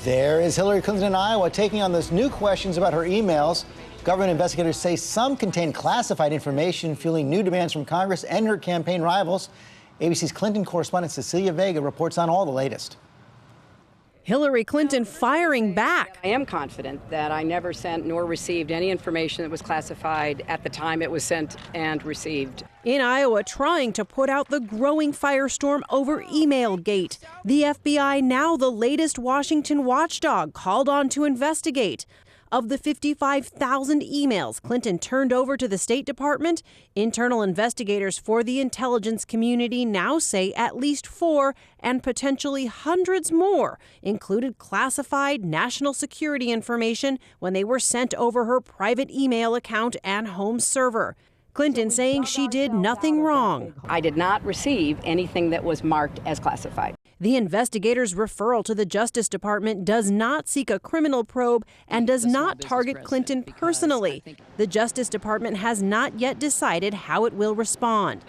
There is Hillary Clinton in Iowa taking on those new questions about her emails. Government investigators say some contain classified information, fueling new demands from Congress and her campaign rivals. ABC's Clinton correspondent Cecilia Vega reports on all the latest. Hillary Clinton firing back. I am confident that I never sent nor received any information that was classified at the time it was sent and received. In Iowa, trying to put out the growing firestorm over Emailgate. The FBI, now the latest Washington watchdog, called on to investigate. Of the 55,000 emails Clinton turned over to the State Department, internal investigators for the intelligence community now say at least 4 and potentially hundreds more included classified national security information when they were sent over her private email account and home server. Clinton saying she did nothing wrong. I did not receive anything that was marked as classified. The investigators' referral to the Justice Department does not seek a criminal probe and does not target Clinton personally. The Justice Department has not yet decided how it will respond.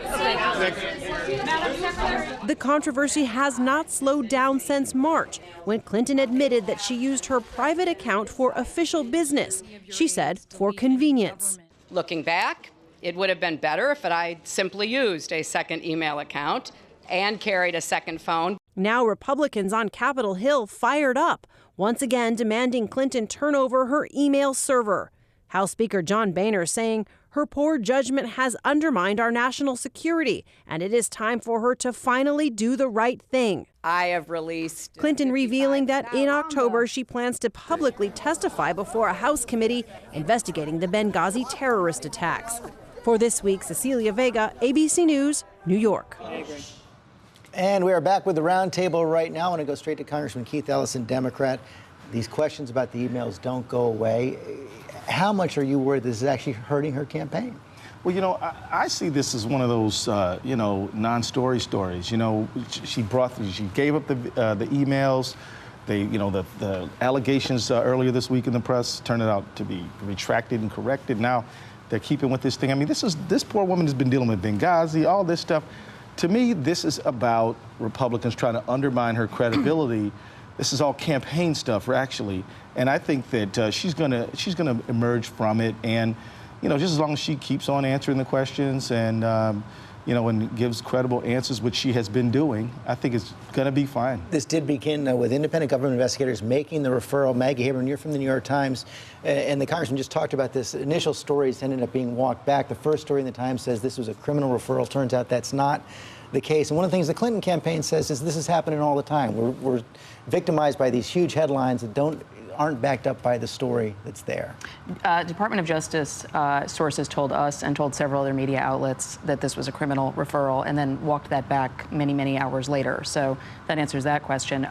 The controversy has not slowed down since March, when Clinton admitted that she used her private account for official business. She said, for convenience. Looking back, it would have been better if I'd simply used a second email account and carried a second phone. Now Republicans on Capitol Hill fired up, once again demanding Clinton turn over her email server. House Speaker John Boehner saying her poor judgment has undermined our national security, and it is time for her to finally do the right thing. I have released Clinton revealing that in October she plans to publicly testify before a House committee investigating the Benghazi terrorist attacks. For this week, Cecilia Vega, ABC News, New York. And we are back with the roundtable right now. I want to go straight to Congressman Keith Ellison, Democrat. These questions about the emails don't go away. How much are you worried this is actually hurting her campaign? Well, you know, I see this as one of those, non-story stories. She gave up the emails. The allegations earlier this week in the press turned out to be retracted and corrected. Now they're keeping with this thing. I mean, this poor woman has been dealing with Benghazi, all this stuff. To me, this is about Republicans trying to undermine her credibility. This is all campaign stuff, actually, and I think that she's gonna emerge from it. And just as long as she keeps on answering the questions and and gives credible answers, which she has been doing, I think it's gonna be fine. This did begin with independent government investigators making the referral. Maggie Haberman, you're from the New York Times, and the congressman just talked about this. Initial stories ended up being walked back. The first story in the Times says this was a criminal referral. Turns out that's not the case. And one of the things the Clinton campaign says is this is happening all the time. We're victimized by these huge headlines that aren't backed up by the story that's there. Department of Justice sources told us and told several other media outlets that this was a criminal referral, and then walked that back many, many hours later. So that answers that question.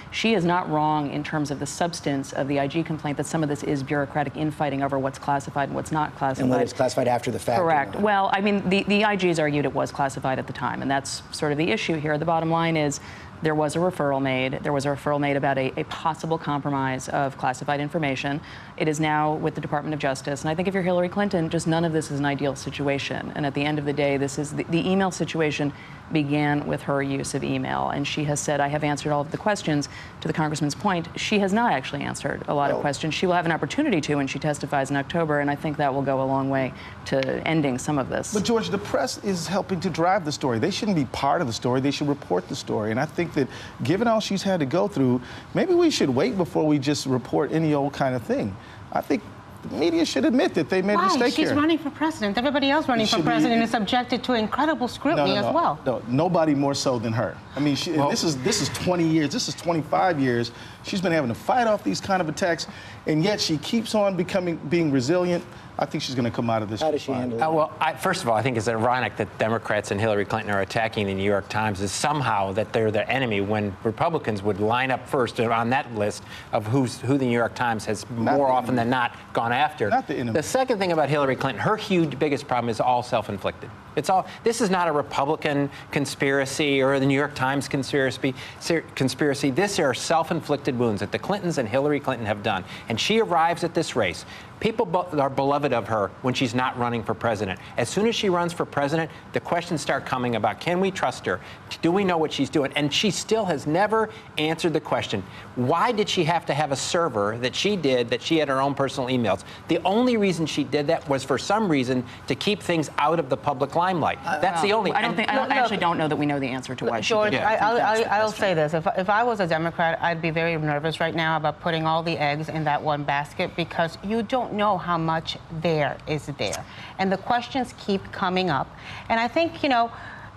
She is not wrong in terms of the substance of the IG complaint that some of this is bureaucratic infighting over what's classified and what's not classified. And what is classified after the fact. Correct. Well, I mean, the IGs argued it was classified at the time, and that's sort of the issue here. The bottom line is there was a referral made. There was a referral made about a possible compromise of classified information. It is now with the Department of Justice. And I think if you're Hillary Clinton, just none of this is an ideal situation. And at the end of the day, this is the email situation began with her use of email. And she has said, I have answered all of the questions. To the congressman's point, she has not actually answered a lot of questions. She will have an opportunity to when she testifies in October. And I think that will go a long way to ending some of this. But George, the press is helping to drive the story. They shouldn't be part of the story. They should report the story. And I think that given all she's had to go through, maybe we should wait before we just report any old kind of thing. I think the media should admit that they made a mistake here. She's running for president. Everybody else running for president is subjected to incredible scrutiny as well. No, nobody more so than her. I mean, this is 20 years. This is 25 years. She's been having to fight off these kind of attacks, and yet she keeps on being resilient. I think she's going to come out of this. How does she handle it? Well, first of all, I think it's ironic that Democrats and Hillary Clinton are attacking the New York Times as somehow that they're the enemy when Republicans would line up first on that list of who the New York Times has more often than not gone after. Not the enemy. The second thing about Hillary Clinton, her biggest problem is all self-inflicted. This is not a Republican conspiracy or the New York Times conspiracy. These are self-inflicted wounds that the Clintons and Hillary Clinton have done. And she arrives at this race. People are beloved of her when she's not running for president. As soon as she runs for president, the questions start coming about, can we trust her? Do we know what she's doing? And she still has never answered the question, why did she have to have a server that she had her own personal emails? The only reason she did that was for some reason to keep things out of the public limelight. That's the only. I actually don't know that we know the answer to why George, she did it. I'll say this. If I was a Democrat, I'd be very nervous right now about putting all the eggs in that one basket, because you don't know how much there is there. And the questions keep coming up. And I think,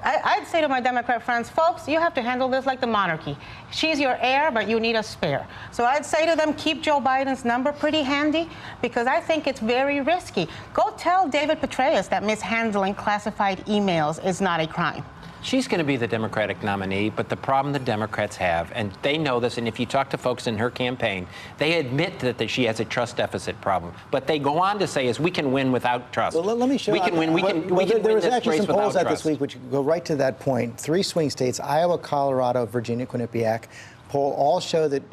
I'd say to my Democrat friends, folks, you have to handle this like the monarchy. She's your heir, but you need a spare. So I'd say to them, keep Joe Biden's number pretty handy, because I think it's very risky. Go tell David Petraeus that mishandling classified emails is not a crime. She's going to be the Democratic nominee, but the problem the Democrats have, and they know this, and if you talk to folks in her campaign, they admit that she has a trust deficit problem. But they go on to say is we can win without trust. Well, let me show you. We can win. We can win there was this actually race some polls without out trust. this week which go right to that point. 3 swing states, Iowa, Colorado, Virginia, Quinnipiac, poll all show that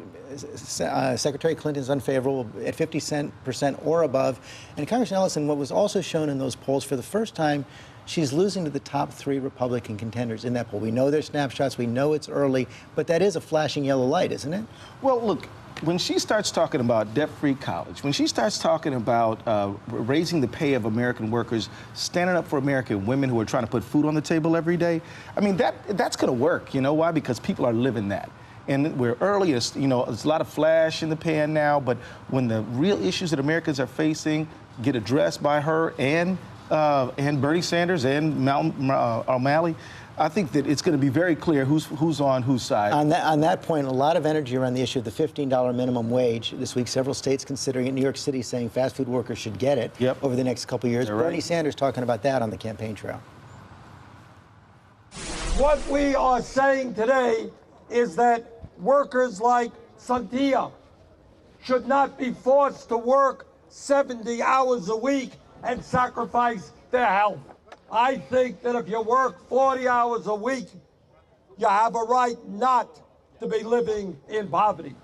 Secretary Clinton is unfavorable at 50% or above. And Congressman Ellison, what was also shown in those polls for the first time, she's losing to the top 3 Republican contenders in that poll. We know their snapshots. We know it's early. But that is a flashing yellow light, isn't it? Well, look, when she starts talking about debt-free college, when she starts talking about raising the pay of American workers, standing up for American women who are trying to put food on the table every day, I mean, that's going to work. You know why? Because people are living that. And we're early, there's a lot of flash in the pan now, but when the real issues that Americans are facing get addressed by her and Bernie Sanders and O'Malley, I think that it's going to be very clear who's on whose side. On that point, a lot of energy around the issue of the $15 minimum wage. This week, several states considering it. New York City saying fast food workers should get it over the next couple of years. Right. Bernie Sanders talking about that on the campaign trail. What we are saying today is that workers like Santia should not be forced to work 70 hours a week and sacrifice their health. I think that if you work 40 hours a week, you have a right not to be living in poverty.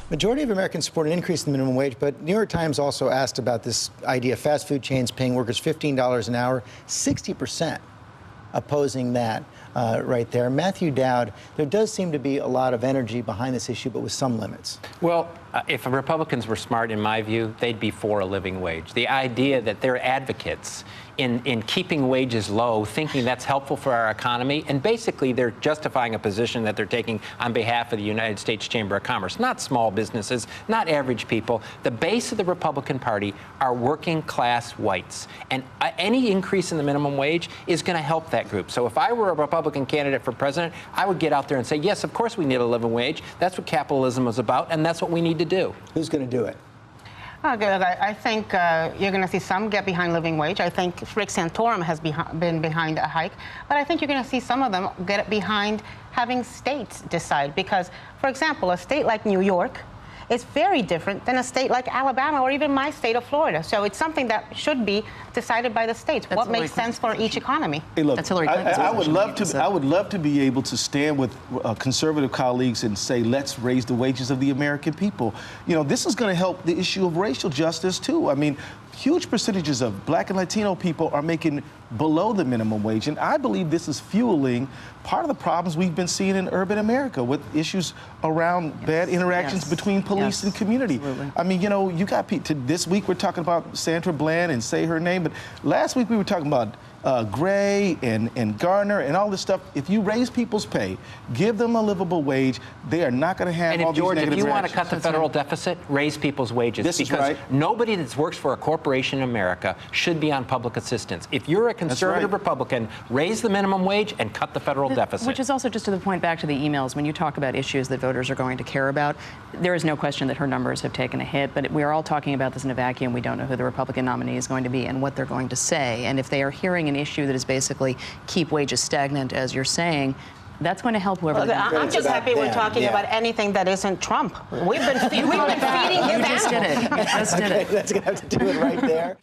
Majority of Americans support an increase in the minimum wage, but New York Times also asked about this idea of fast food chains paying workers $15 an hour, 60% opposing that right there. Matthew Dowd, there does seem to be a lot of energy behind this issue, but with some limits. Well, if Republicans were smart, in my view, they'd be for a living wage. The idea that they're advocates in keeping wages low, thinking that's helpful for our economy, and basically they're justifying a position that they're taking on behalf of the United States Chamber of Commerce, not small businesses, not average people. The base of the Republican Party are working class whites, and any increase in the minimum wage is going to help that group. So if I were a Republican candidate for president, I would get out there and say, yes, of course we need a living wage. That's what capitalism is about, and that's what we need to do. Who's going to do it? I think you're going to see some get behind living wage. I think Rick Santorum has been behind a hike. But I think you're going to see some of them get behind having states decide. Because, for example, a state like New York is very different than a state like Alabama or even my state of Florida. So it's something that should be decided by the states. What makes sense for each economy? Hey, look, That's Hillary Clinton's I would love position. to. I would love to be able to stand with conservative colleagues and say, let's raise the wages of the American people. This is going to help the issue of racial justice too. I mean, huge percentages of Black and Latino people are making below the minimum wage, and I believe this is fueling part of the problems we've been seeing in urban America with issues around bad interactions between police and community. Absolutely. I mean, you got people. This week we're talking about Sandra Bland and say her name, but last week we were talking about Gray and Garner and all this stuff. If you raise people's pay, give them a livable wage, they are not going to have all these negative if you want to reactions. cut the federal deficit, raise people's wages. This is because right. Nobody that works for a corporation in America should be on public assistance. If you're a conservative Republican, raise the minimum wage and cut the federal deficit. Which is also just to the point back to the emails. When you talk about issues that voters are going to care about, there is no question that her numbers have taken a hit, but we are all talking about this in a vacuum. We don't know who the Republican nominee is going to be and what they're going to say. And if they are hearing an issue that is basically keep wages stagnant, as you're saying, that's going to help whoever. I'm just happy we're talking about anything that isn't Trump. We've been feeding his You just did it. You just did it. That's going to have to do it right there.